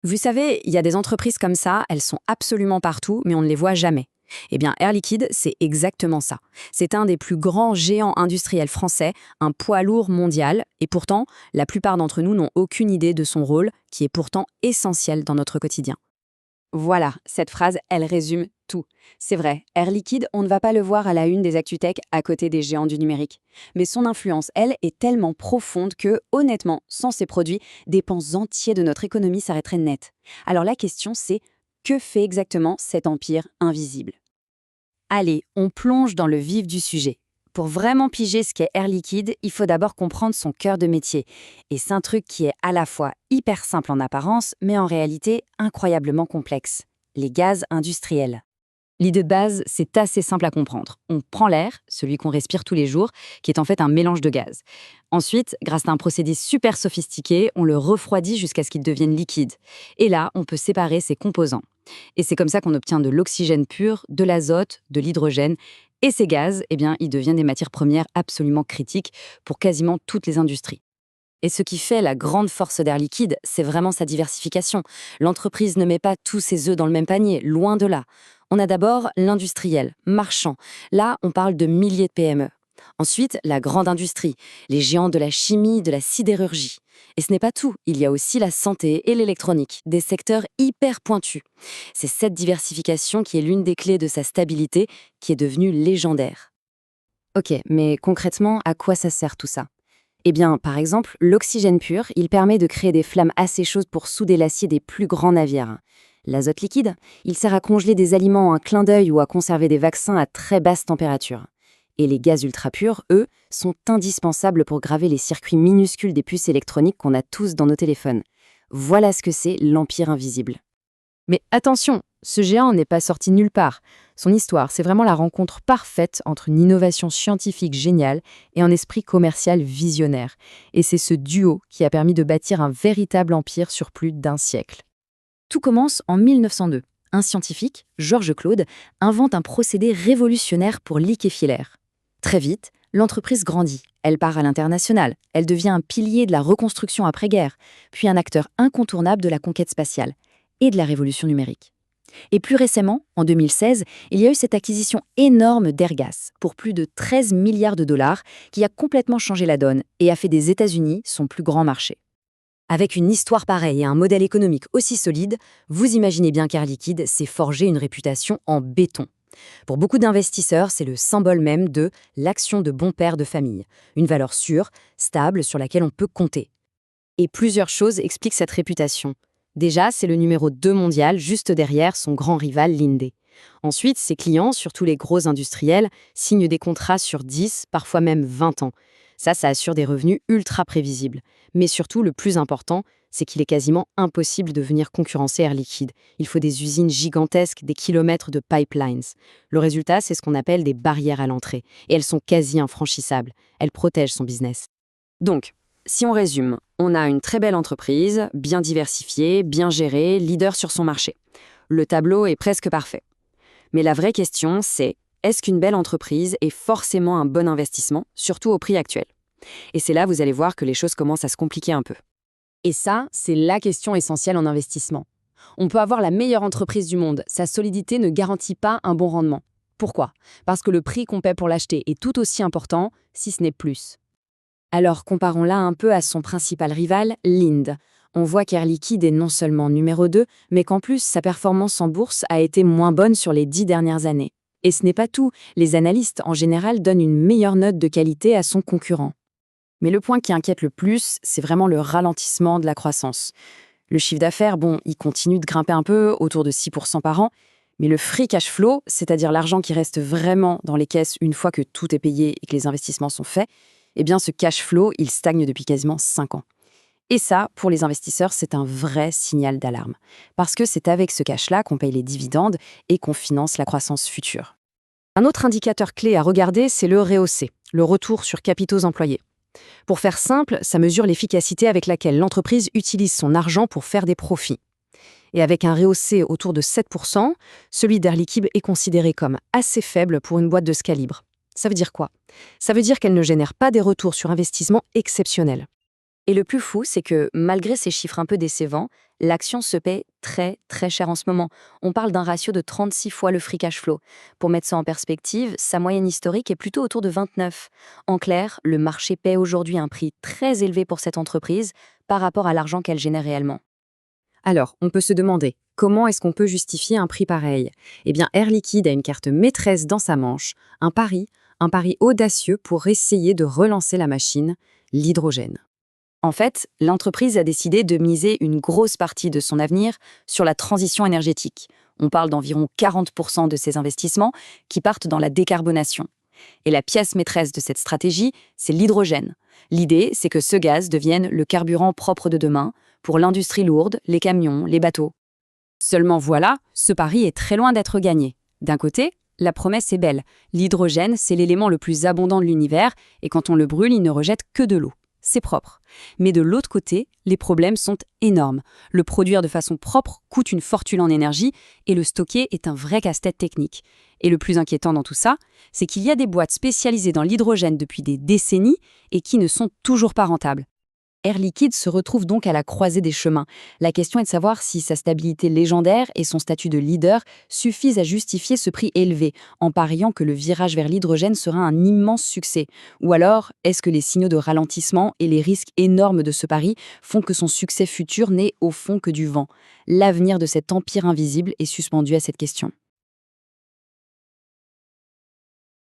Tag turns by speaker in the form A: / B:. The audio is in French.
A: Vous savez, il y a des entreprises comme ça, elles sont absolument partout, mais on ne les voit jamais. Eh bien, Air Liquide, c'est exactement ça. C'est un des plus grands géants industriels français, un poids lourd mondial, et pourtant, la plupart d'entre nous n'ont aucune idée de son rôle, qui est pourtant essentiel dans notre quotidien. Voilà, cette phrase, elle résume tout. C'est vrai, Air Liquide, on ne va pas le voir à la une des ActuTech à côté des géants du numérique. Mais son influence, elle, est tellement profonde que, honnêtement, sans ces produits, des pans entiers de notre économie s'arrêteraient net. Alors la question, c'est que fait exactement cet empire invisible? Allez, on plonge dans le vif du sujet. Pour vraiment piger ce qu'est Air Liquide, il faut d'abord comprendre son cœur de métier. Et c'est un truc qui est à la fois hyper simple en apparence, mais en réalité incroyablement complexe. Les gaz industriels. L'idée de base, c'est assez simple à comprendre. On prend l'air, celui qu'on respire tous les jours, qui est en fait un mélange de gaz. Ensuite, grâce à un procédé super sophistiqué, on le refroidit jusqu'à ce qu'il devienne liquide. Et là, on peut séparer ses composants. Et c'est comme ça qu'on obtient de l'oxygène pur, de l'azote, de l'hydrogène. Et ces gaz, eh bien, ils deviennent des matières premières absolument critiques pour quasiment toutes les industries. Et ce qui fait la grande force d'Air Liquide, c'est vraiment sa diversification. L'entreprise ne met pas tous ses œufs dans le même panier, loin de là. On a d'abord l'industriel, marchand. Là, on parle de milliers de PME. Ensuite, la grande industrie, les géants de la chimie, de la sidérurgie. Et ce n'est pas tout, il y a aussi la santé et l'électronique, des secteurs hyper pointus. C'est cette diversification qui est l'une des clés de sa stabilité, qui est devenue légendaire. Ok, mais concrètement, à quoi ça sert tout ça? Eh bien, par exemple, l'oxygène pur, il permet de créer des flammes assez chaudes pour souder l'acier des plus grands navires. L'azote liquide, il sert à congeler des aliments en un clin d'œil ou à conserver des vaccins à très basse température. Et les gaz ultra purs, eux, sont indispensables pour graver les circuits minuscules des puces électroniques qu'on a tous dans nos téléphones. Voilà ce que c'est l'empire invisible. Mais attention, ce géant n'est pas sorti nulle part. Son histoire, c'est vraiment la rencontre parfaite entre une innovation scientifique géniale et un esprit commercial visionnaire. Et c'est ce duo qui a permis de bâtir un véritable empire sur plus d'un siècle. Tout commence en 1902. Un scientifique, Georges Claude, invente un procédé révolutionnaire pour liquéfier l'air. Très vite, l'entreprise grandit. Elle part à l'international. Elle devient un pilier de la reconstruction après-guerre, puis un acteur incontournable de la conquête spatiale et de la révolution numérique. Et plus récemment, en 2016, il y a eu cette acquisition énorme d'Airgas pour plus de 13 milliards de dollars qui a complètement changé la donne et a fait des États-Unis son plus grand marché. Avec une histoire pareille et un modèle économique aussi solide, vous imaginez bien qu'Air Liquide s'est forgé une réputation en béton. Pour beaucoup d'investisseurs, c'est le symbole même de l'action de bon père de famille, une valeur sûre, stable, sur laquelle on peut compter. Et plusieurs choses expliquent cette réputation. Déjà, c'est le numéro 2 mondial, juste derrière son grand rival Linde. Ensuite, ses clients, surtout les gros industriels, signent des contrats sur 10, parfois même 20 ans. Ça assure des revenus ultra prévisibles. Mais surtout, le plus important, c'est qu'il est quasiment impossible de venir concurrencer Air Liquide. Il faut des usines gigantesques, des kilomètres de pipelines. Le résultat, c'est ce qu'on appelle des barrières à l'entrée. Et elles sont quasi infranchissables. Elles protègent son business. Donc, si on résume, on a une très belle entreprise, bien diversifiée, bien gérée, leader sur son marché. Le tableau est presque parfait. Mais la vraie question, c'est est-ce qu'une belle entreprise est forcément un bon investissement, surtout au prix actuel? Et c'est là, vous allez voir que les choses commencent à se compliquer un peu. Et ça, c'est la question essentielle en investissement. On peut avoir la meilleure entreprise du monde, sa solidité ne garantit pas un bon rendement. Pourquoi? Parce que le prix qu'on paie pour l'acheter est tout aussi important, si ce n'est plus. Alors comparons-la un peu à son principal rival, Linde. On voit qu'Air Liquide est non seulement numéro 2, mais qu'en plus sa performance en bourse a été moins bonne sur les 10 dernières années. Et ce n'est pas tout, les analystes en général donnent une meilleure note de qualité à son concurrent. Mais le point qui inquiète le plus, c'est vraiment le ralentissement de la croissance. Le chiffre d'affaires, il continue de grimper un peu, autour de 6% par an, mais le free cash flow, c'est-à-dire l'argent qui reste vraiment dans les caisses une fois que tout est payé et que les investissements sont faits, eh bien ce cash flow, il stagne depuis quasiment 5 ans. Et ça, pour les investisseurs, c'est un vrai signal d'alarme. Parce que c'est avec ce cash-là qu'on paye les dividendes et qu'on finance la croissance future. Un autre indicateur clé à regarder, c'est le ROC, le retour sur capitaux employés. Pour faire simple, ça mesure l'efficacité avec laquelle l'entreprise utilise son argent pour faire des profits. Et avec un ROC autour de 7%, celui d'Air Liquide est considéré comme assez faible pour une boîte de ce calibre. Ça veut dire quoi? Ça veut dire qu'elle ne génère pas des retours sur investissement exceptionnels. Et le plus fou, c'est que malgré ces chiffres un peu décevants, l'action se paie très très cher en ce moment. On parle d'un ratio de 36 fois le free cash flow. Pour mettre ça en perspective, sa moyenne historique est plutôt autour de 29. En clair, le marché paie aujourd'hui un prix très élevé pour cette entreprise par rapport à l'argent qu'elle génère réellement. Alors, on peut se demander, comment est-ce qu'on peut justifier un prix pareil? Eh bien, Air Liquide a une carte maîtresse dans sa manche, un pari audacieux pour essayer de relancer la machine, l'hydrogène. En fait, l'entreprise a décidé de miser une grosse partie de son avenir sur la transition énergétique. On parle d'environ 40% de ses investissements qui partent dans la décarbonation. Et la pièce maîtresse de cette stratégie, c'est l'hydrogène. L'idée, c'est que ce gaz devienne le carburant propre de demain pour l'industrie lourde, les camions, les bateaux. Seulement voilà, ce pari est très loin d'être gagné. D'un côté, la promesse est belle. L'hydrogène, c'est l'élément le plus abondant de l'univers et quand on le brûle, il ne rejette que de l'eau. C'est propre. Mais de l'autre côté, les problèmes sont énormes. Le produire de façon propre coûte une fortune en énergie et le stocker est un vrai casse-tête technique. Et le plus inquiétant dans tout ça, c'est qu'il y a des boîtes spécialisées dans l'hydrogène depuis des décennies et qui ne sont toujours pas rentables. Air Liquide se retrouve donc à la croisée des chemins. La question est de savoir si sa stabilité légendaire et son statut de leader suffisent à justifier ce prix élevé, en pariant que le virage vers l'hydrogène sera un immense succès. Ou alors, est-ce que les signaux de ralentissement et les risques énormes de ce pari font que son succès futur n'est au fond que du vent? L'avenir de cet empire invisible est suspendu à cette question.